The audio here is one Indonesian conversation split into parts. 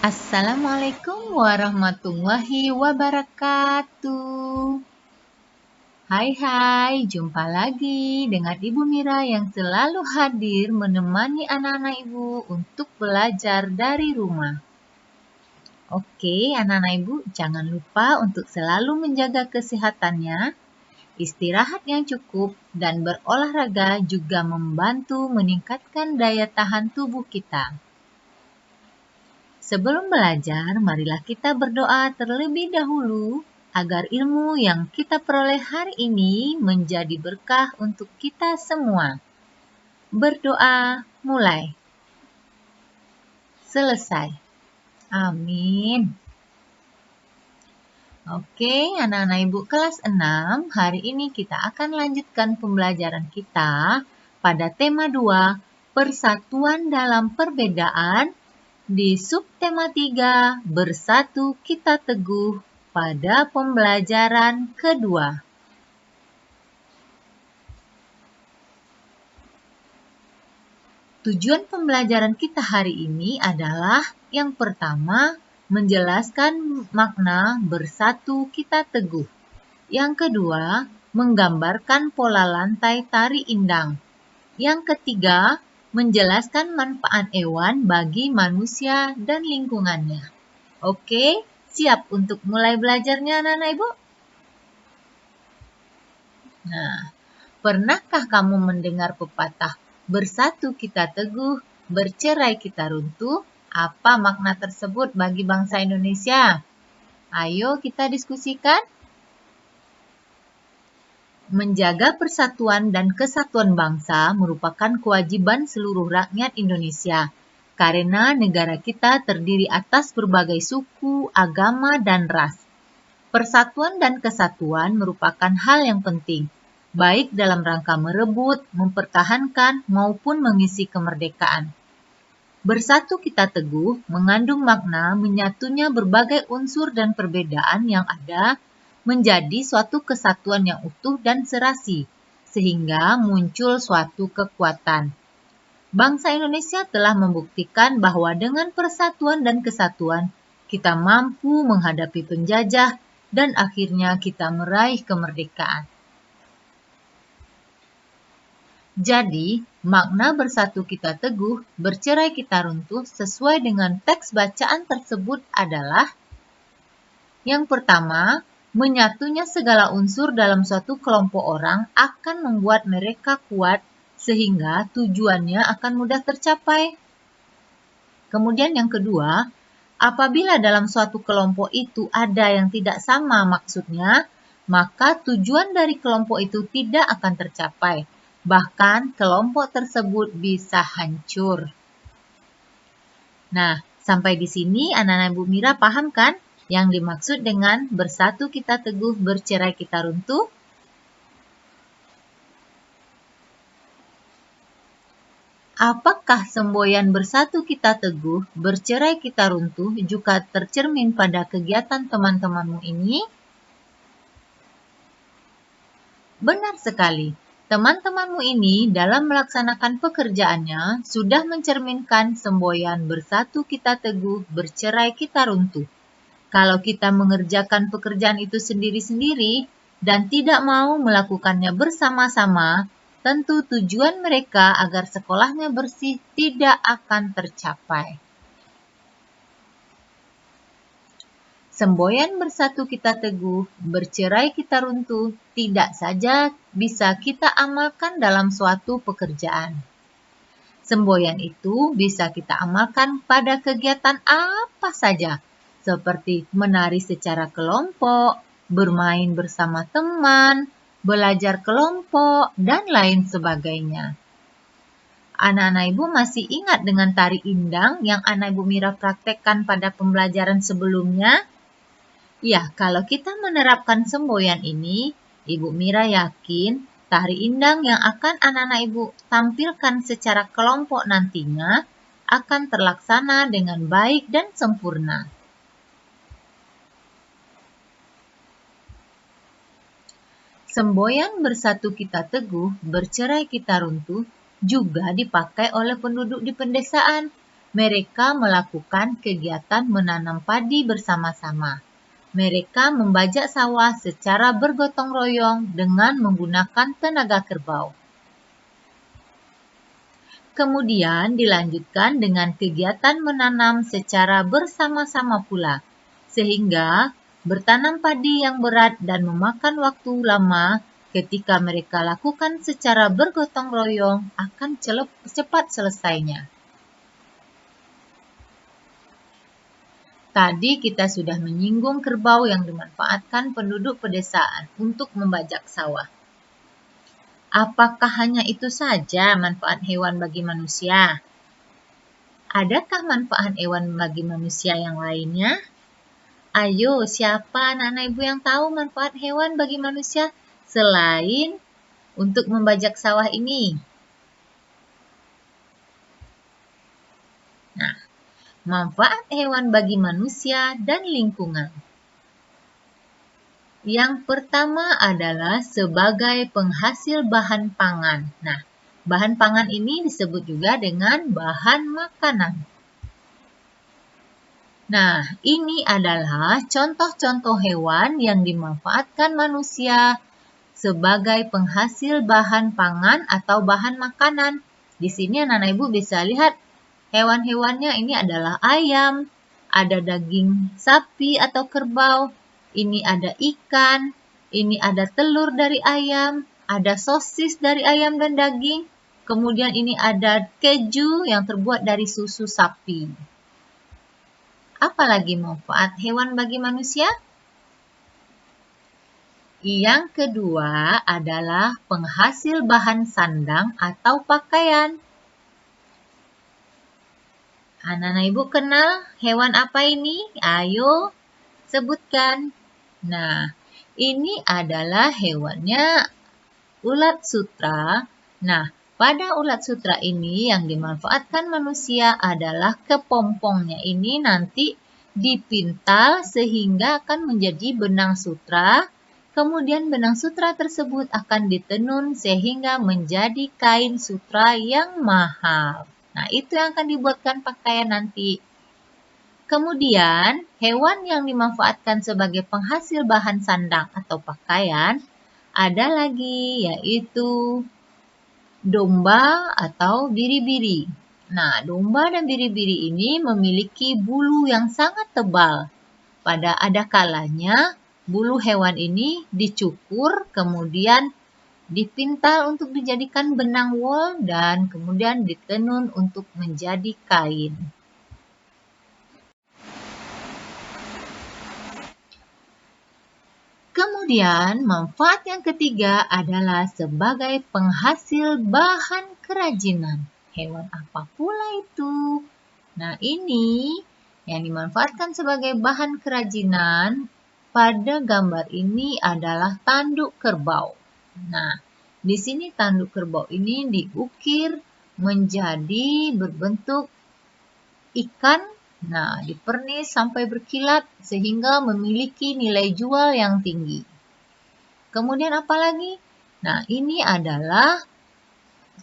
Assalamualaikum warahmatullahi wabarakatuh. Hai, jumpa lagi dengan Ibu Mira yang selalu hadir menemani anak-anak Ibu untuk belajar dari rumah. Oke, anak-anak Ibu, jangan lupa untuk selalu menjaga kesehatannya, istirahat yang cukup, dan berolahraga juga membantu meningkatkan daya tahan tubuh kita. Sebelum belajar, marilah kita berdoa terlebih dahulu agar ilmu yang kita peroleh hari ini menjadi berkah untuk kita semua. Berdoa mulai. Selesai. Amin. Oke, anak-anak Ibu kelas 6, hari ini kita akan lanjutkan pembelajaran kita pada tema 2, persatuan dalam perbedaan. Di subtema 3, bersatu kita teguh pada pembelajaran kedua. Tujuan pembelajaran kita hari ini adalah yang pertama, menjelaskan makna bersatu kita teguh. Yang kedua, menggambarkan pola lantai tari indang. Yang ketiga, menjelaskan manfaat hewan bagi manusia dan lingkungannya. Oke, siap untuk mulai belajarnya anak-anak Ibu? Nah, pernahkah kamu mendengar pepatah bersatu kita teguh, bercerai kita runtuh? Apa makna tersebut bagi bangsa Indonesia? Ayo kita diskusikan. Menjaga persatuan dan kesatuan bangsa merupakan kewajiban seluruh rakyat Indonesia, karena negara kita terdiri atas berbagai suku, agama, dan ras. Persatuan dan kesatuan merupakan hal yang penting, baik dalam rangka merebut, mempertahankan, maupun mengisi kemerdekaan. Bersatu kita teguh mengandung makna menyatunya berbagai unsur dan perbedaan yang ada menjadi suatu kesatuan yang utuh dan serasi, sehingga muncul suatu kekuatan. Bangsa Indonesia telah membuktikan bahwa dengan persatuan dan kesatuan, kita mampu menghadapi penjajah dan akhirnya kita meraih kemerdekaan. Jadi, makna bersatu kita teguh, bercerai kita runtuh sesuai dengan teks bacaan tersebut adalah yang pertama, menyatunya segala unsur dalam suatu kelompok orang akan membuat mereka kuat sehingga tujuannya akan mudah tercapai. Kemudian yang kedua, apabila dalam suatu kelompok itu ada yang tidak sama maksudnya, maka tujuan dari kelompok itu tidak akan tercapai. Bahkan kelompok tersebut bisa hancur. Nah, sampai di sini anak-anak Ibu Mira paham kan? Yang dimaksud dengan bersatu kita teguh, bercerai kita runtuh? Apakah semboyan bersatu kita teguh, bercerai kita runtuh juga tercermin pada kegiatan teman-temanmu ini? Benar sekali. Teman-temanmu ini dalam melaksanakan pekerjaannya sudah mencerminkan semboyan bersatu kita teguh, bercerai kita runtuh. Kalau kita mengerjakan pekerjaan itu sendiri-sendiri dan tidak mau melakukannya bersama-sama, tentu tujuan mereka agar sekolahnya bersih tidak akan tercapai. Semboyan bersatu kita teguh, bercerai kita runtuh, tidak saja bisa kita amalkan dalam suatu pekerjaan. Semboyan itu bisa kita amalkan pada kegiatan apa saja, seperti menari secara kelompok, bermain bersama teman, belajar kelompok, dan lain sebagainya. Anak-anak Ibu masih ingat dengan tari indang yang anak Ibu Mira praktekkan pada pembelajaran sebelumnya? Ya, kalau kita menerapkan semboyan ini, Ibu Mira yakin tari indang yang akan anak-anak Ibu tampilkan secara kelompok nantinya akan terlaksana dengan baik dan sempurna. Semboyan bersatu kita teguh, bercerai kita runtuh juga dipakai oleh penduduk di pedesaan. Mereka melakukan kegiatan menanam padi bersama-sama. Mereka membajak sawah secara bergotong royong dengan menggunakan tenaga kerbau. Kemudian dilanjutkan dengan kegiatan menanam secara bersama-sama pula, sehingga bertanam padi yang berat dan memakan waktu lama ketika mereka lakukan secara bergotong royong akan cepat selesainya. Tadi kita sudah menyinggung kerbau yang dimanfaatkan penduduk pedesaan untuk membajak sawah. Apakah hanya itu saja manfaat hewan bagi manusia? Adakah manfaat hewan bagi manusia yang lainnya? Ayo, siapa anak-anak ibu yang tahu manfaat hewan bagi manusia selain untuk membajak sawah ini? Nah, manfaat hewan bagi manusia dan lingkungan. Yang pertama adalah sebagai penghasil bahan pangan. Nah, bahan pangan ini disebut juga dengan bahan makanan. Nah, ini adalah contoh-contoh hewan yang dimanfaatkan manusia sebagai penghasil bahan pangan atau bahan makanan. Di sini anak-anak ibu bisa lihat hewan-hewannya ini adalah ayam, ada daging sapi atau kerbau, ini ada ikan, ini ada telur dari ayam, ada sosis dari ayam dan daging, kemudian ini ada keju yang terbuat dari susu sapi. Apalagi manfaat hewan bagi manusia? Yang kedua adalah penghasil bahan sandang atau pakaian. Anak-anak ibu kenal hewan apa ini? Ayo sebutkan. Nah, ini adalah hewannya ulat sutra. Nah, pada ulat sutra ini yang dimanfaatkan manusia adalah kepompongnya ini nanti dipintal sehingga akan menjadi benang sutra. Kemudian benang sutra tersebut akan ditenun sehingga menjadi kain sutra yang mahal. Nah, itu yang akan dibuatkan pakaian nanti. Kemudian, hewan yang dimanfaatkan sebagai penghasil bahan sandang atau pakaian ada lagi, yaitu domba atau biri-biri. Nah, domba dan biri-biri ini memiliki bulu yang sangat tebal. Pada ada kalanya, bulu hewan ini dicukur, kemudian dipintal untuk dijadikan benang wol dan kemudian ditenun untuk menjadi kain. Kemudian, manfaat yang ketiga adalah sebagai penghasil bahan kerajinan. Hewan apa pula itu? Nah, ini yang dimanfaatkan sebagai bahan kerajinan pada gambar ini adalah tanduk kerbau. Nah, di sini tanduk kerbau ini diukir menjadi berbentuk ikan, nah dipernis sampai berkilat sehingga memiliki nilai jual yang tinggi. Kemudian apa lagi? Nah, ini adalah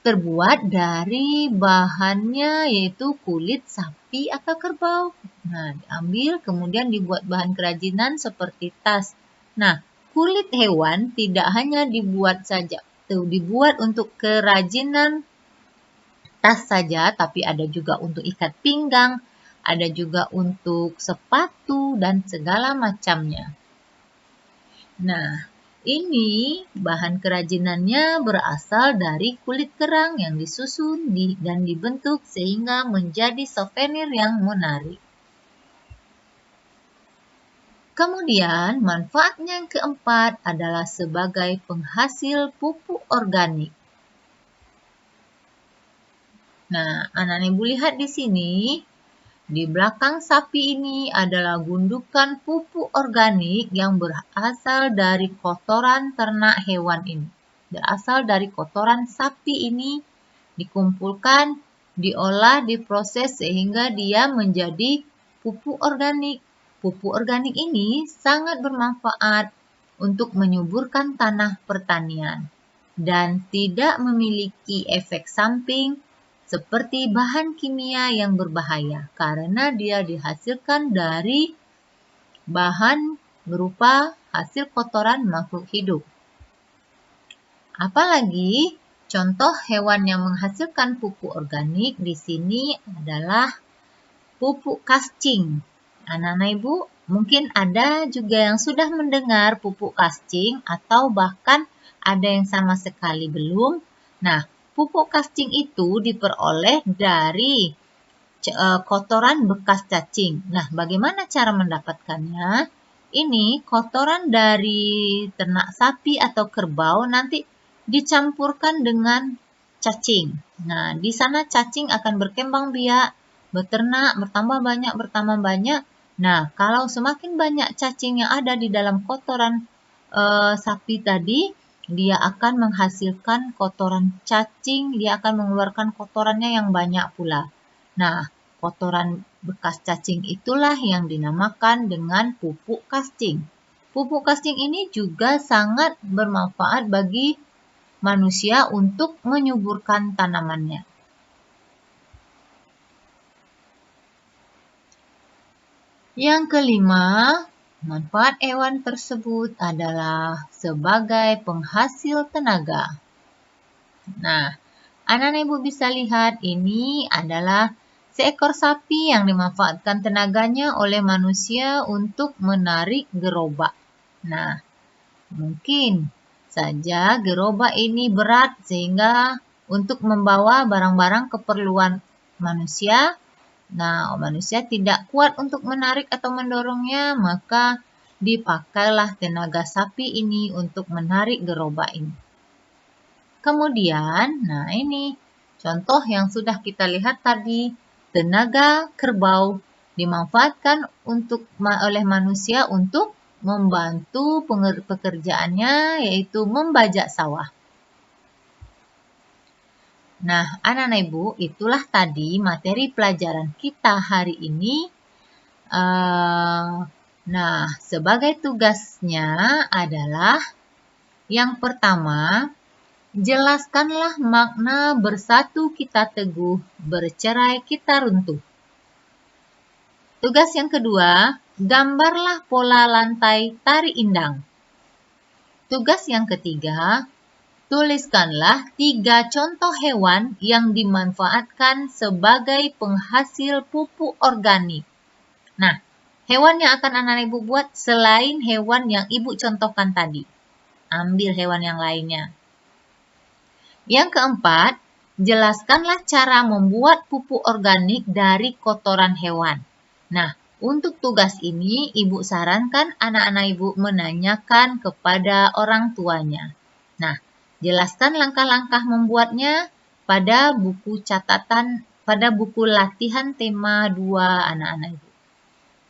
terbuat dari bahannya yaitu kulit sapi atau kerbau. Nah, diambil kemudian dibuat bahan kerajinan seperti tas. Nah, kulit hewan tidak hanya dibuat untuk kerajinan tas saja, tapi ada juga untuk ikat pinggang, ada juga untuk sepatu dan segala macamnya. Nah, ini bahan kerajinannya berasal dari kulit kerang yang disusun dan dibentuk sehingga menjadi souvenir yang menarik. Kemudian, manfaatnya yang keempat adalah sebagai penghasil pupuk organik. Nah, anak-anak ibu lihat di sini, di belakang sapi ini adalah gundukan pupuk organik yang berasal dari kotoran ternak hewan ini. Berasal dari kotoran sapi ini dikumpulkan, diolah, diproses sehingga dia menjadi pupuk organik. Pupuk organik ini sangat bermanfaat untuk menyuburkan tanah pertanian dan tidak memiliki efek samping seperti bahan kimia yang berbahaya karena dia dihasilkan dari bahan berupa hasil kotoran makhluk hidup. Apalagi contoh hewan yang menghasilkan pupuk organik di sini adalah pupuk kascing. Anak-anak Ibu, mungkin ada juga yang sudah mendengar pupuk kascing atau bahkan ada yang sama sekali belum. Nah, pupuk kascing itu diperoleh dari kotoran bekas cacing. Nah, bagaimana cara mendapatkannya? Ini kotoran dari ternak sapi atau kerbau nanti dicampurkan dengan cacing. Nah, di sana cacing akan berkembang biak, beternak, bertambah banyak. Nah, kalau semakin banyak cacing yang ada di dalam kotoran sapi tadi, dia akan menghasilkan kotoran cacing, dia akan mengeluarkan kotorannya yang banyak pula. Nah, kotoran bekas cacing itulah yang dinamakan dengan pupuk kascing. Pupuk kascing ini juga sangat bermanfaat bagi manusia untuk menyuburkan tanamannya. Yang kelima, manfaat hewan tersebut adalah sebagai penghasil tenaga. Nah, anak-anak Ibu bisa lihat ini adalah seekor sapi yang dimanfaatkan tenaganya oleh manusia untuk menarik gerobak. Nah, mungkin saja gerobak ini berat sehingga untuk membawa barang-barang keperluan manusia. Nah, manusia tidak kuat untuk menarik atau mendorongnya, maka dipakailah tenaga sapi ini untuk menarik gerobak ini. Kemudian, nah ini contoh yang sudah kita lihat tadi, tenaga kerbau dimanfaatkan oleh manusia untuk membantu pekerjaannya, yaitu membajak sawah. Nah, anak-anak Ibu, itulah tadi materi pelajaran kita hari ini. Nah, sebagai tugasnya adalah yang pertama, jelaskanlah makna bersatu kita teguh, bercerai kita runtuh. Tugas yang kedua, gambarlah pola lantai tari indang. Tugas yang ketiga, tuliskanlah 3 contoh hewan yang dimanfaatkan sebagai penghasil pupuk organik. Nah, hewan yang akan anak-anak Ibu buat selain hewan yang Ibu contohkan tadi. Ambil hewan yang lainnya. Yang keempat, jelaskanlah cara membuat pupuk organik dari kotoran hewan. Nah, untuk tugas ini, Ibu sarankan anak-anak Ibu menanyakan kepada orang tuanya. Nah, jelaskan langkah-langkah membuatnya pada buku catatan, pada buku latihan tema 2 anak-anak Ibu.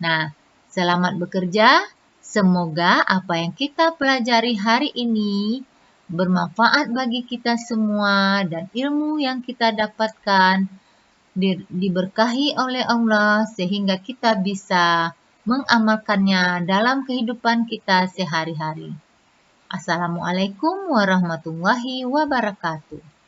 Nah, selamat bekerja. Semoga apa yang kita pelajari hari ini bermanfaat bagi kita semua dan ilmu yang kita dapatkan diberkahi oleh Allah sehingga kita bisa mengamalkannya dalam kehidupan kita sehari-hari. Assalamualaikum warahmatullahi wabarakatuh.